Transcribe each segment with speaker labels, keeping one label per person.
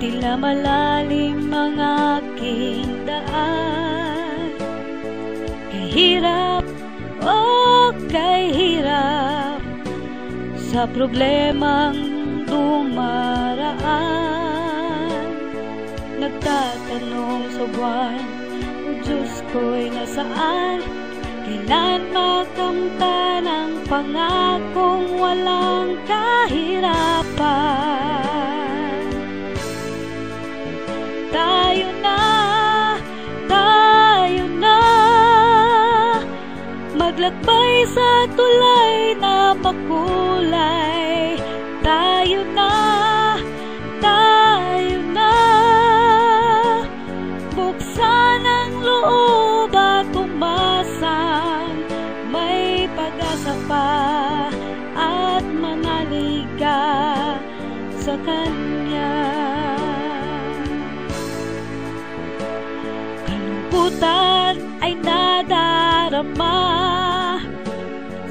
Speaker 1: tila malalim ang aking daan. Kay hirap, oh kay hirap, sa problemang dumaraan. Nagtatanong sa buwan, o Diyos ko'y nasaan? Kailan makamtan ang pangakong walang kahirapan? Tayo na maglakbay sa tulay na makulay. Tayo na buksan ang loob at umasang may pag-asa pa at manalig ka sa Kanya. Kalungkutan ay nadarama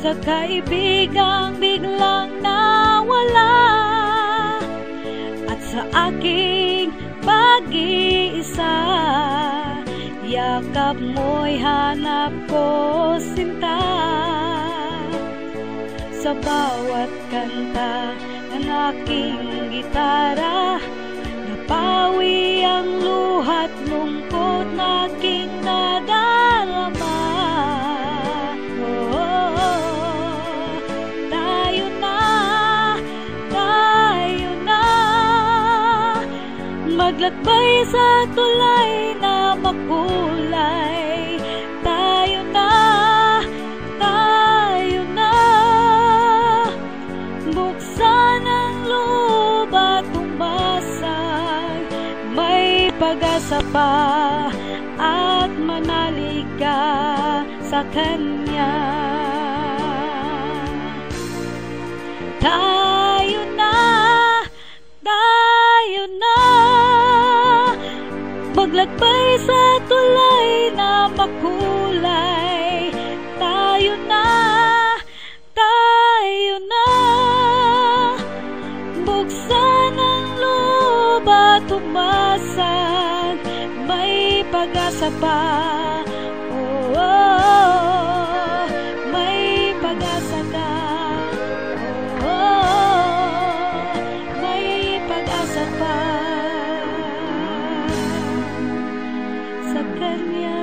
Speaker 1: sa kaibigang biglang nawala, at sa aking pag-iisa yakap mo'y hanap ko sinta. Sa bawat kanta ng aking gitara, napawi ang luhat lungkot na aking nadarama. Maglakbay sa tulay na makulay. Tayo na buksan ang loob at umasang may pag-asa pa at manalig ka sa Kanya. Tayo na maglakbay sa tulay na makulay. Tayo na buksan ang loob at umasag may pag-asa pa. May pag-asa ka. May pag-asa pa sa Kanya.